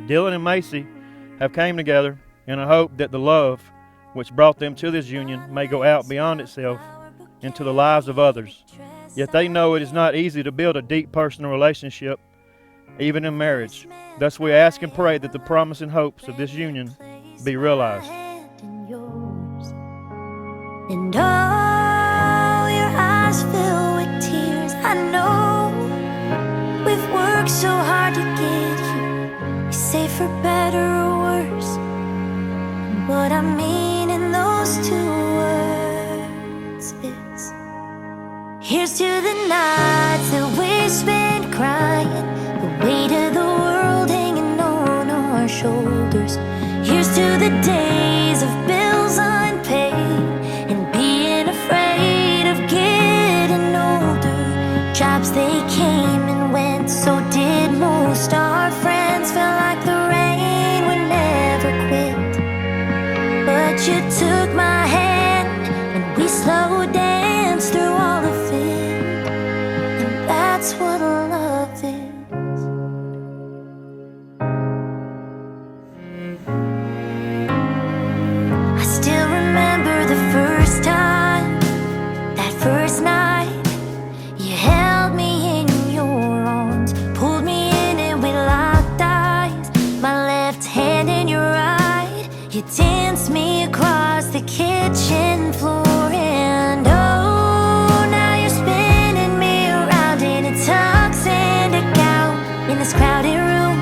Dylan and Macey have came together in a hope that the love which brought them to this union may go out beyond itself into the lives of others. Yet they know it is not easy to build a deep personal relationship, even in marriage. Thus we ask and pray that the promise and hopes of this union be realized. And all your eyes fill with tears. I know we've worked so hard to get here. You say for better or worse. What I mean in those two words is, here's to the nights that we spent crying, the weight of the world hanging on our shoulders. Here's to the days of bills unpaid and being afraid of getting older. Jobs they came and went, so did most. Our friends felt like the rain would never quit. But you took my hand and we slow danced through all of it. And that's what love is. I still remember the first time, that first night. You held me in your arms, pulled me in and we locked eyes. My left hand in your right, you danced me across the kitchen floor. And oh, now you're spinning me around in a tux and a gown. In this crowded room,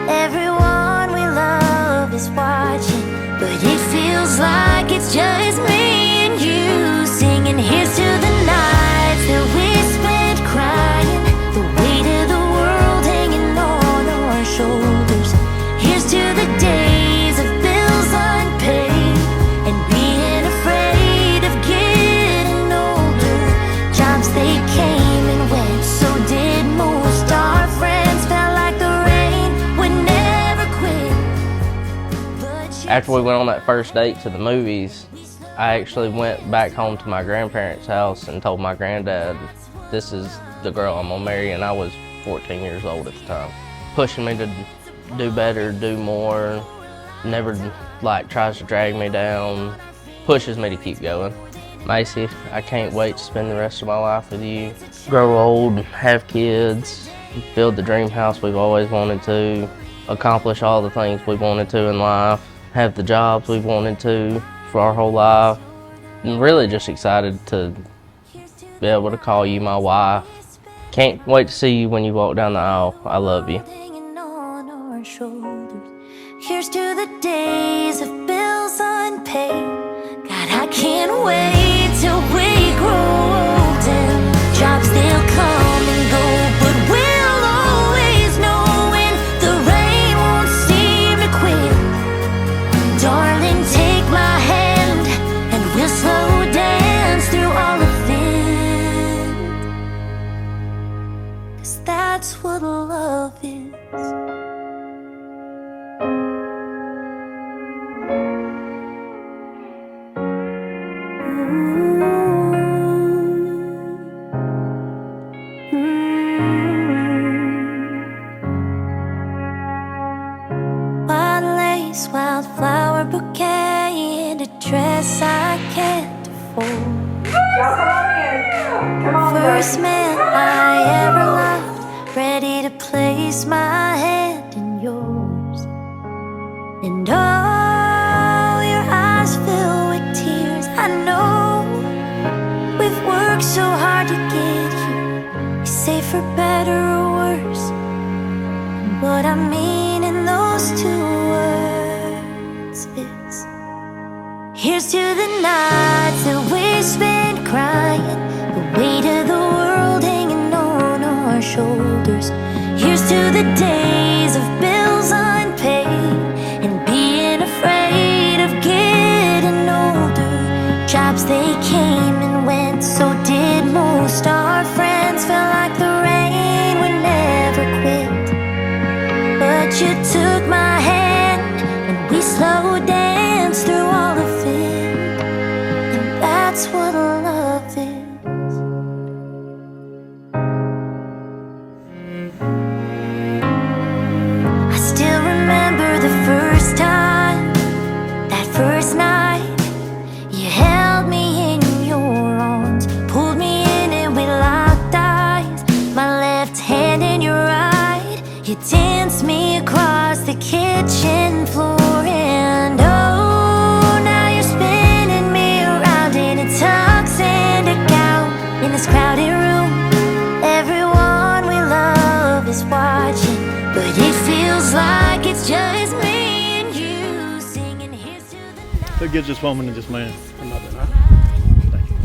everyone we love is watching, but it feels like it's just me and you singing. Here's to the nights that we spent crying, the weight of the world hanging on our shoulders. Here's to the days of bills unpaid and being afraid of getting older. Jobs they came and went, so did most. Our friends felt like the rain would never quit. After we went on that first date to the movies, I actually went back home to my grandparents' house and told my granddad, this is the girl I'm gonna marry, and I was 14 years old at the time. Pushing me to do better, do more, never tries to drag me down, pushes me to keep going. Macey, I can't wait to spend the rest of my life with you. Grow old, have kids, build the dream house we've always wanted to, accomplish all the things we wanted to in life, have the jobs we've wanted to for our whole life. I'm really just excited to be able to call you my wife. Can't wait to see you when you walk down the aisle. I love you. Here's to the days of bills unpaid. God, I can't wait till we grow old and jobs they'll come and go, but we'll always know when the rain won't seem to quit. Darling, take my hand and we'll slow dance through all of it. 'Cause that's what love is. Wildflower bouquet and a dress I can't afford. First man I ever loved, ready to place my hand in yours. And all your eyes fill with tears. I know we've worked so hard to get here. You say for better or worse. What I mean in those two words is, here's to the nights that we spent crying, the weight of the world hanging on our shoulders. Here's to the days of bills unpaid and being afraid of getting older. Jobs they came and went, so did most. Our friends felt like the rain would never quit. But you took my hand and we slow danced through all of it. And that's what love is. Who gives this woman and this man? Her mother. Thank you.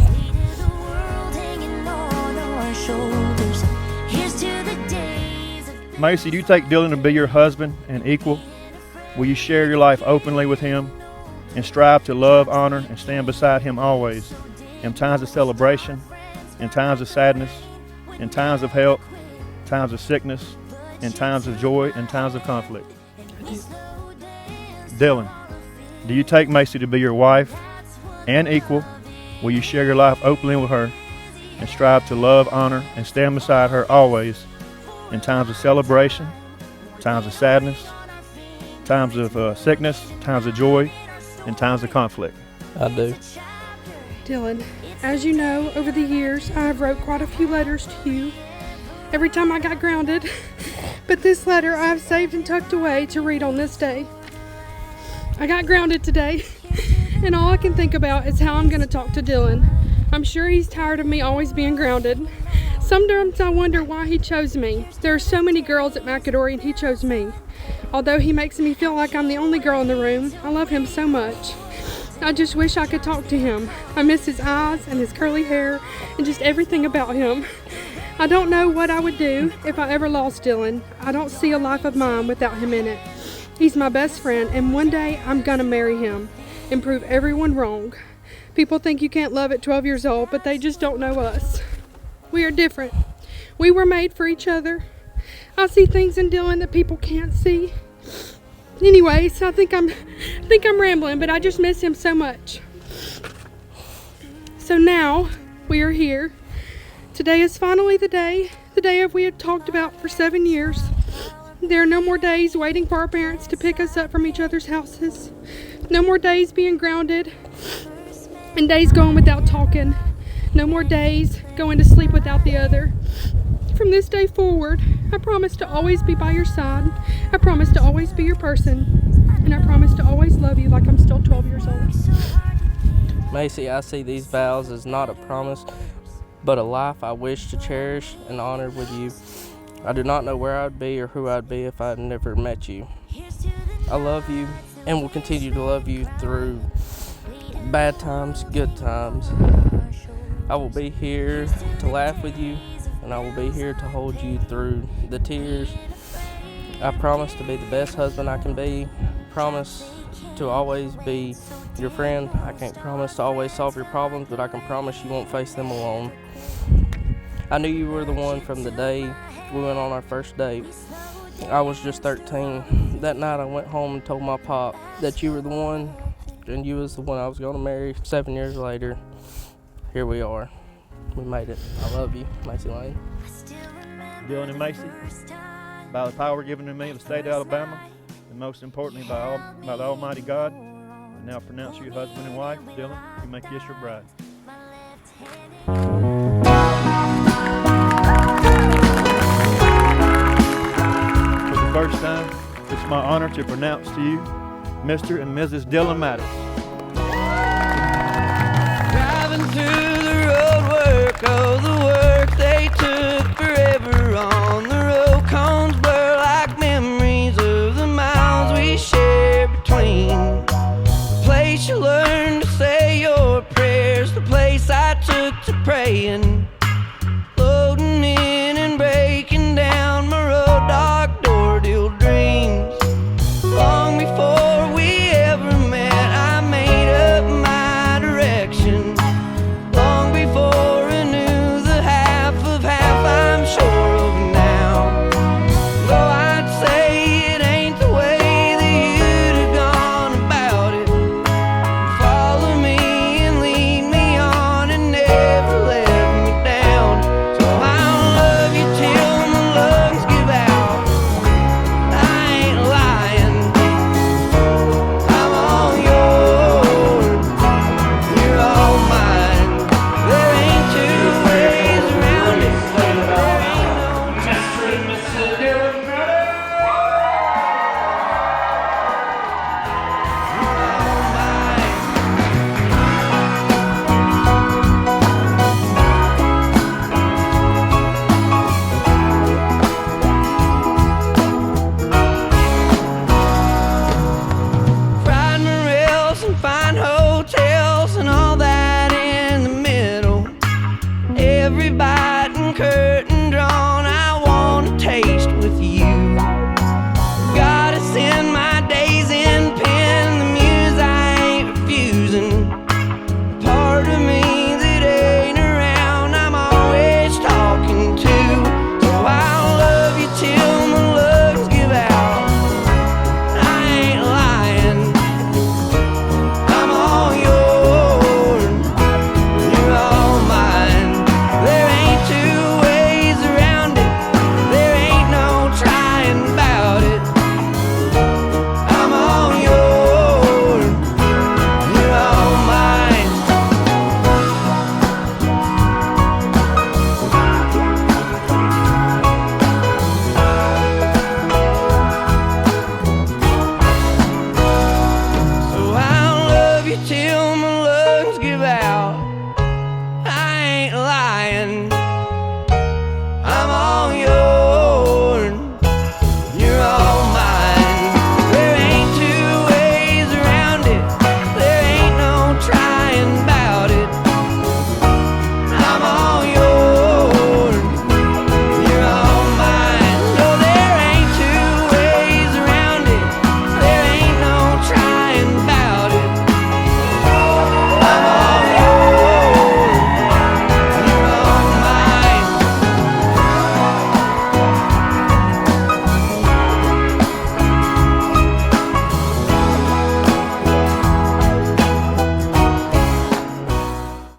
The world hanging on our shoulders. Here's to the days of Macey, do you take Dylan to be your husband and equal? Will you share your life openly with him and strive to love, honor, and stand beside him always in times of celebration, in times of sadness, in times of help, times of sickness, in times of joy, and times of conflict? Dylan, do you take Macey to be your wife and equal? Will you share your life openly with her and strive to love, honor, and stand beside her always in times of celebration, times of sadness, times of sickness, times of joy, and times of conflict? I do. Dylan, as you know, over the years I have wrote quite a few letters to you every time I got grounded, but this letter I have saved and tucked away to read on this day. I got grounded today, and all I can think about is how I'm going to talk to Dylan. I'm sure he's tired of me always being grounded. Sometimes I wonder why he chose me. There are so many girls at McAdory and he chose me. Although he makes me feel like I'm the only girl in the room, I love him so much. I just wish I could talk to him. I miss his eyes and his curly hair and just everything about him. I don't know what I would do if I ever lost Dylan. I don't see a life of mine without him in it. He's my best friend, and one day I'm gonna marry him and prove everyone wrong. People think you can't love at 12 years old, but they just don't know us. We are different. We were made for each other. I see things in Dylan that people can't see. Anyways, I think I'm rambling, but I just miss him so much. So now we are here. Today is finally the day we have talked about for 7 years. There are no more days waiting for our parents to pick us up from each other's houses. No more days being grounded and days going without talking. No more days going to sleep without the other. From this day forward, I promise to always be by your side. I promise to always be your person. And I promise to always love you like I'm still 12 years old. Macey, I see these vows as not a promise, but a life I wish to cherish and honor with you. I do not know where I'd be or who I'd be if I had never met you. I love you and will continue to love you through bad times, good times. I will be here to laugh with you, and I will be here to hold you through the tears. I promise to be the best husband I can be. Promise to always be your friend. I can't promise to always solve your problems, but I can promise you won't face them alone. I knew you were the one from the day we went on our first date. I was just 13. That night I went home and told my pop that you were the one, and you was the one I was going to marry. 7 years later, here we are. We made it. I love you, Macey Lane. Dylan and Macey, by the power given to me of the state of Alabama, and most importantly by the Almighty God, I now pronounce you husband and wife. Dylan, you may kiss your bride. For the first time, it's my honor to pronounce to you Mr. and Mrs. Dylan Maddox. Driving through the road work, oh, the work they took forever on the road. Cones blur like memories of the miles we shared between. The place you learned to say your prayers, the place I took to praying.